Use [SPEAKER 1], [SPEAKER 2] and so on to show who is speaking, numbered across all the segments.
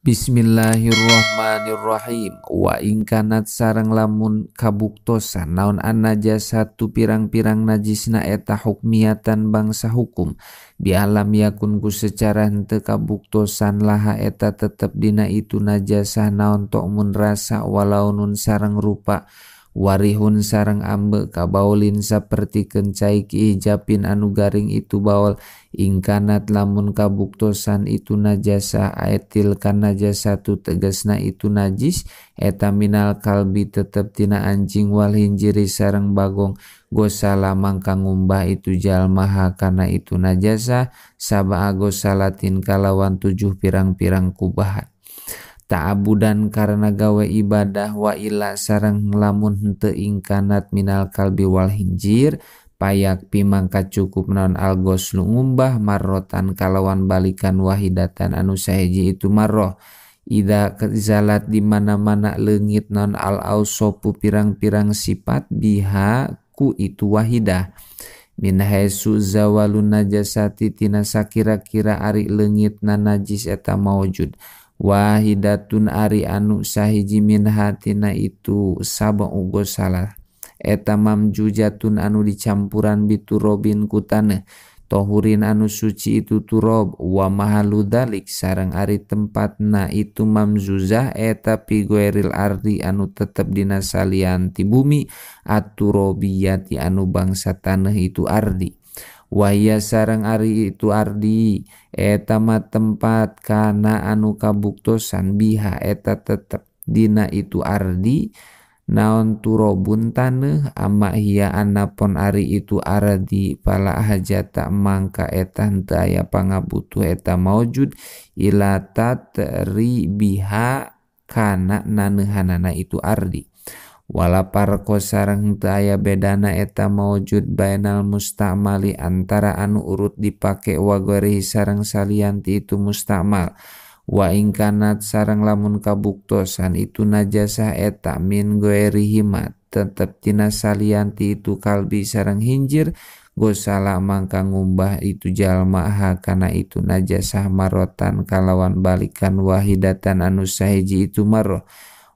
[SPEAKER 1] Bismillahirrahmanirrahim. Wa ingkanat sareng lamun kabuktosan naon an najasatu pirang-pirang najisna eta hukmiatan bangsa hukum bialam yakun ku secara henteu kabuktosan laha eta tetep dina itu najasah naon tok mun rasa walau nun sareng rupa warihun sareng ambe kabaulin saperti kencai kiijapin anu garing itu baul ingkanat lamun kabuktosan itu najasa aetil kan najasatu tegasna itu najis eta minal kalbi tetep tina anjing wal hinjiri sareng bagong gosala mangka ngumbah itu jalmaha kana itu najasa sabaa gosalatin kalawan 7 pirang-pirang kubahan ta'abudan karena gawe ibadah wa ila sareng lamun henteu ingkanat minal kalbi wal hinjir payak pimangka cukup naon algoslu ngumbah marrotan kalawan balikan wahidatan anu sahiji itu marroh ida kezalat di mana-mana leungit naon al ausopu pirang-pirang sifat biha ku itu wahidah min haisu zawalun najasati tina sakira-kira ari leungit na najis eta maujud wahidatun ari anu sahiji min hatina itu sab'u gosalah eta mamjujatun anu dicampuran biturobin kutane tohurin anu suci itu turob wa mahaludalik sareng ari tempatna itu mamzuzah eta pigoeril ardi anu tetep dina salian ti bumi aturobiyati anu bangsa tanah itu ardi wahia sareng ari itu ardi eta mah tempat kana anu kabuktosan biha eta tetep dina itu ardi naon turobun taneuh amma hiya anapon ari itu ardi pala hajata mangka eta henteu aya pangabutuh eta maujud ila tatri biha kana naneuhanana itu ardi wala parko sareng teu aya bedana eta maujud bainal mustamali antara anu urut dipake wa ghairi sareng salianti itu mustamal wa ingkanat sareng lamun kabuktosan itu najasah eta min ghairi himat tetep tina salianti itu kalbi sareng hinjir gosala mangka ngumbah itu jalma kana itu najasah marotan kalawan balikan wahidatan anu sahiji itu maroh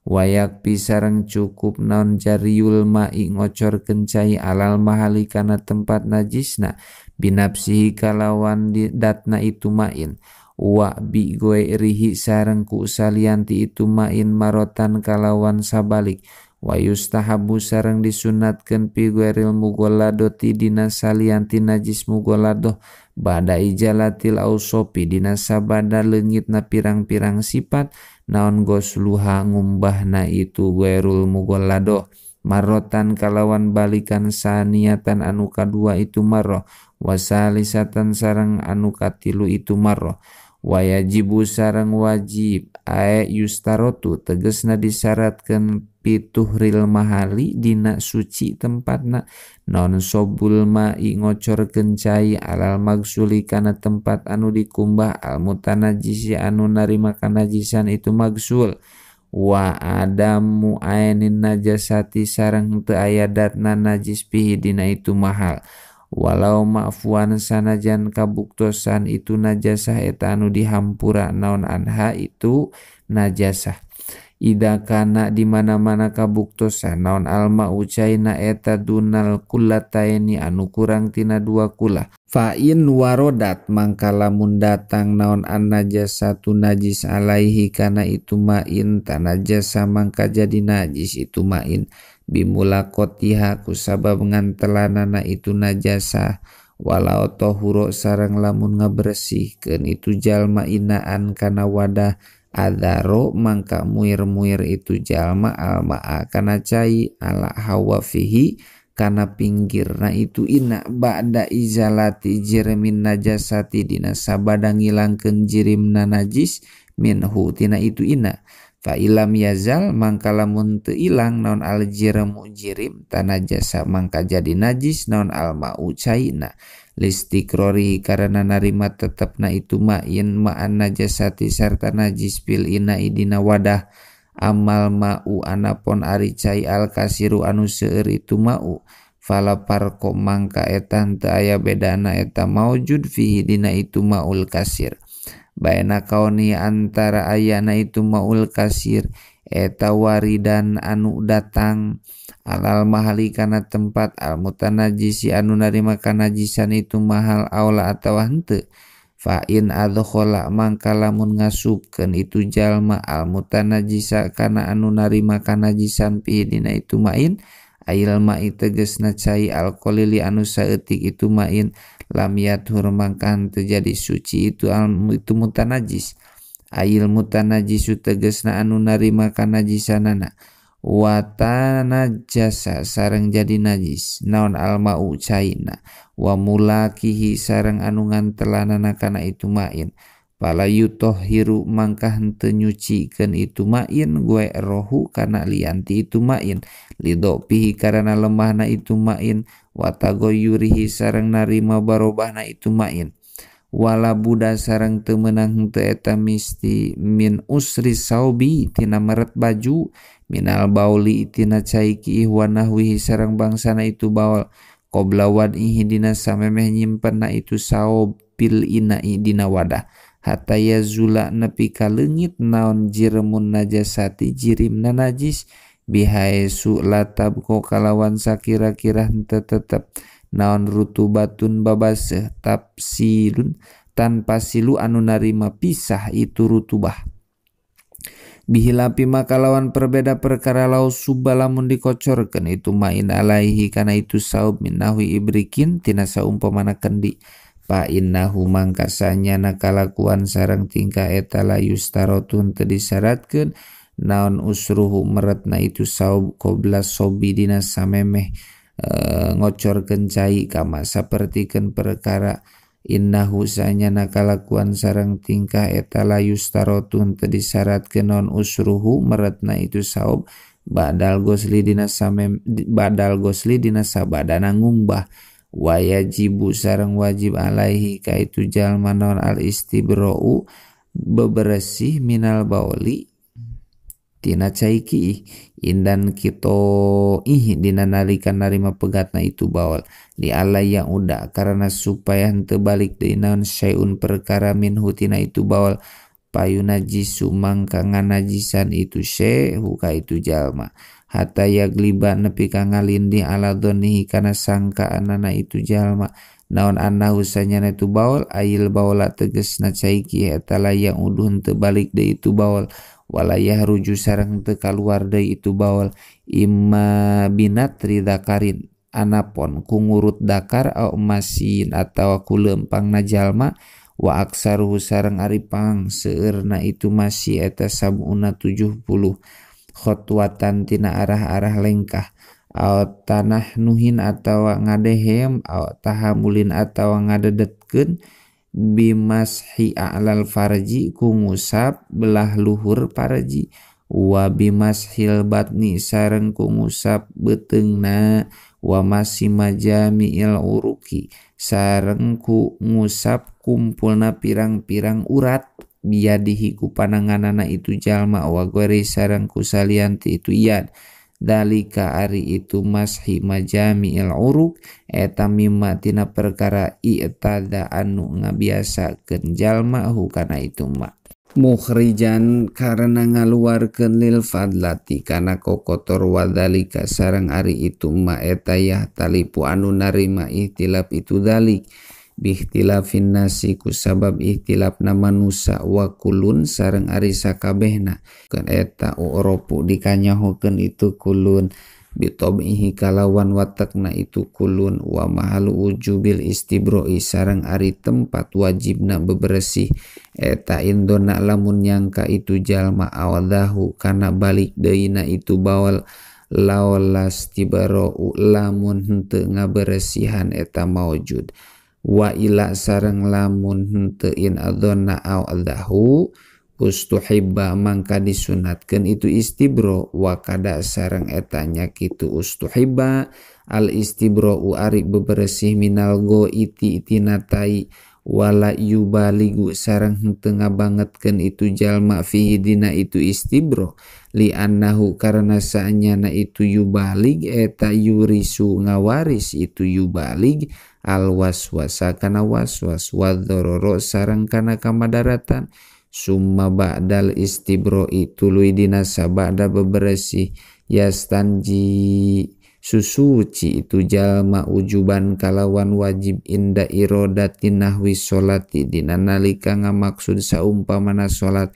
[SPEAKER 1] wayak pisareng cukup naon jariul ma'i ngocor kencai alal mahali kana tempat najisna binapsihi kalawan datna itu ma'in wa bi goerihi sareng ku salianti itu ma'in marotan kalawan sabalik wa yustahabu sareng disunatkeun pi goeril mugolladoti dina salianti najis mugolado bada ijalatil ausopi dina sabada leungitna pirang-pirang sifat naon gosluha ngumbahna itu goerul mugollado marotan kalawan balikan saniatan anu kadua itu marroh wasalisatan sareng anu katilu itu marroh wayajibu sareng wajib yustarotu tegesna disyaratkeun pituhril mahali dina suci tempatna non sobul ma'i ngocor kencai alal magsuli kana tempat anu dikumbah al mutanajisi anu narima kanajisan itu magsul wa adamu ainin najasati sareng teu aya datna najis pihi dina itu mahal walau ma'fuan sanajan kabuktosan itu najasah eta anu dihampura naon anha itu najasah ida kana di mana-mana kabuktosan naon alma ucaina eta dunal kullataini anu kurang tina 2 kula fa in warodat mangka lamun datang naon an najasatu najis alaihi kana itu main tanajasa mangka jadi najis itu main bimulakotiha kusabab ngantelanana itu najasa walau tohuro sareng lamun ngabersihkeun itu jalma inaan kana wadah adaro mangka muir-muir itu jalma alma'a kana cai ala hawa fihi kana pinggirna itu ina ba'da izalati jirimin najasati dina sabada ngilangkeun jirimna najis minhu tina itu ina fa ilam yazal mangka lamun teu ilang naon al jiramu jirim tanajasa mangka jadi najis naon alma'u caina listikrori karena narima tetapna itu ma'in ma'an najasati sarta najis pil ina idina wadah amal ma'u anapon ari cai al kasiru anu seueur itu ma'u fala parko mangka eta henteu aya bedana eta maujud fihi dina itu ma'ul kasir baina kauni antara ayana itu maul kasir eta waridan anu datang alal mahali kana tempat al mutanajisi anu narima kanajisan itu mahal aula atawa henteu fa in adkhala mangka lamun ngasupkeun itu jalma al mutanajisa kana anu narima kanajisan pi dina itu main ail ma'i tegasna cai alkolili anu saeutik itu main lam yathur mangka henteu jadi suci itu itu mutanajis ail mutanajisu tegasna anu narima kanajisanana watana jasa sareng jadi najis naon almau caina wa mulakihi sareng anu ngantelanana kana itu main pala yutohiru mangka henteu nyucikeun itu main gue rohu kana lianti itu main lidopihi karana lemahna itu main watagoyurihi sareng narima barobahna itu main wala buda sareng teu meunang henteu eta misti min usri saubi tina meret baju minal bauli tina caiki wa nahwihi sareng bangsana itu baul qabla wad'ihi dina samemeh nyimpenna itu saub pil ina'i dina wadah hatta yazula nepi ka leungit naon jirmun najasati jirimna najis bihaesu latabko kalawan sakira-kira henteu tetep naon rutubatun babaseh tafsilun tanpa silu anu narima pisah itu rutubah bihilapi makalawan perbeda perkara lau subba lamun dikocorkeun itu main alaihi kana itu saub min nahwi ibrikin tina saumpamana kendi fa innahu mangka sanyana kalakuan sareng tingkah eta la yustarotun teu disyaratkeun naon usruhu meretna itu saub qabla sobi dina samemeh ngocor kencai kama sapertikeun perkara innahu sanyana kalakuan sareng tingkah eta la yustarotun teu disyaratkeun non usruhu meretna itu saub badal gosli dina sabadana ngumbah wayajibu sareng wajib alaihi ka itu jalma non al istibra'u bebersih minal bauli tina caiki indan kito dina nalikan narima pegatna itu baul li alai yang udah karena supaya henteu balik deui naon syai'un perkara minhu tina itu baul payunajisu mangka nganajisan itu syai'u ka itu jalma hatta yagliba nepi ka ngalindi ala dhonihi kana sangka anana itu jalma naon annahu sanyana itu baul ail baula tegasna caiki eta yang uduh henteu balik deui itu baul walayah ruju sareng teu kaluar deui itu baul imma binatri dzakarin anapon ku ngurut dakar au masin atawa ku leumpangna jalma wa aksaruhu sareng ari pang seueurna itu masih eta sabuna 70 khotwatan tina arah-arah lengkah au tanah nuhin atawa ngadehem au tahamulin atawa ngadedetkeun bimashi a'lal farji ku ngusap belah luhur farji wa bimashil batni sareng ku ngusap beteungna wa majami'il uruki sareng ku ngusap kumpulna pirang-pirang urat biadihi ku pananganana itu jalma wa gori sareng ku salianti itu iyad dalika ari itu mashi majami'il uruk eta mimma tina perkara i'tada anu ngabiasakeun jalma hukana itu ma mukhrijan karena ngaluarkeun lil fadlati kana kokotor wadalika sareng ari itu ma eta yah talipu anu narima ihtilaf itu dalik bihtilafin nasi ku sabab ihtilafna manusa wa kulun sareng ari sakabehna kan eta uropu dikanyahokeun itu kulun bitobihi kalawan watakna itu kulun wa mahalu ujubil istibroi sareng ari tempat wajibna bebersih eta indona lamun nyangka itu jalma awadahu kana balik deuna itu bawal lawalas tibarou lamun henteu ngaberesihan eta maujud wa ila sareng lamun henteu in adzonna au adahu ustuhibba mangka disunatkeun itu istibro wa kada sareng etanya kitu ustuhibba al istibro ari bebersih minal goiti tina tai wala yubaligu sareng henteu ngabangetkeun itu jalma fihi dina itu istibro li annahu karena saanyana itu yubalig eta yurisu ngawaris itu yubalig al waswasa kana waswas wadororo sareng kana kamadaratan summa ba'dal istibro'i tuluy dina sabada bebersih yastanji susuci itu jalma ujuban kalawan wajib inda irodatin nahwi sholati dina nalika ngamaksud saumpamana sholat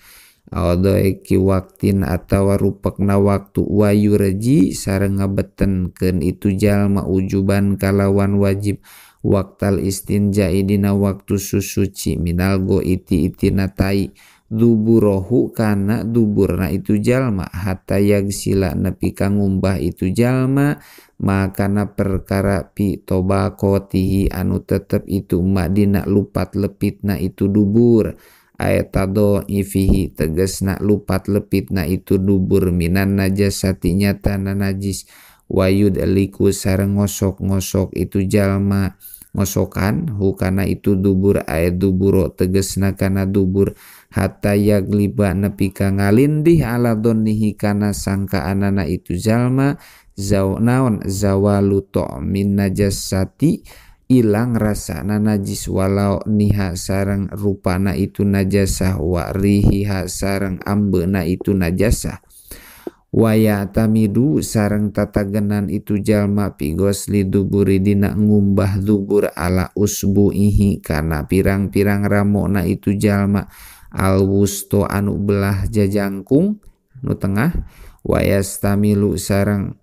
[SPEAKER 1] adoeki waktin atawa rupekna waktu wayurji sareng ngabetenkeun itu jalma ujuban kalawan wajib waktal istinja'i dina waktu susuci minal goiti itina tai duburohu kana duburna itu jalma hatta yagsila nepi ka ngumbah itu jalma makana perkara pi tobakotihi anu tetep itu madina lupat lepitna itu dubur ayatado ifihi tegesna lupat lepitna itu dubur minan najasati nyatana najis wayud eliku sareng ngosok-ngosok itu jalma ngosokan hukana itu dubur ayat duburo tegesna kana dubur hatta yagliba nepi ka ngalindih ala donihi kana sangka anana itu jalma naon zawalu min najasati ilang rasana najis walau niha sareng rupana itu najasah wa rihiha sareng ambeuna itu najasah waya tamidu sareng tatagenan itu jalma pigos liduburi dina ngumbah dubur ala usbuihi kana pirang-pirang ramona itu jalma al wusto anu belah jajangkung nu tengah wayastamilu sareng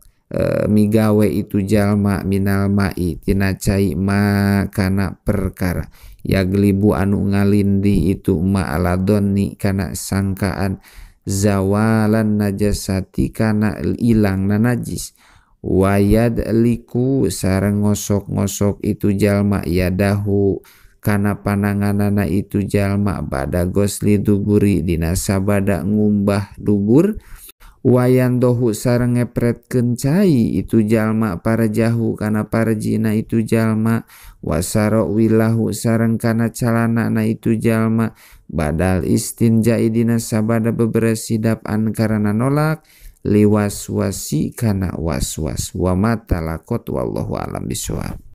[SPEAKER 1] migawe itu jalma minal ma'i tina cai ma kana perkara yaglibu anu ngalindi itu ma aladonni kana sangkaan zawalan najasati kana ilang na najis wayad liku sareng ngosok-ngosok itu jalma yadahu kana pananganana itu jalma bada gosli duburi dina sabada ngumbah dubur wayan dohu sareng ngepretkeun cai itu jalma para jahu kana parjina itu jalma wasaro wilahu sareng kana calanana itu jalma badal istinjai dina sabada beberesi dap'an karena nolak liwaswasi kana waswas wa matalakot wallahu alam bisawab.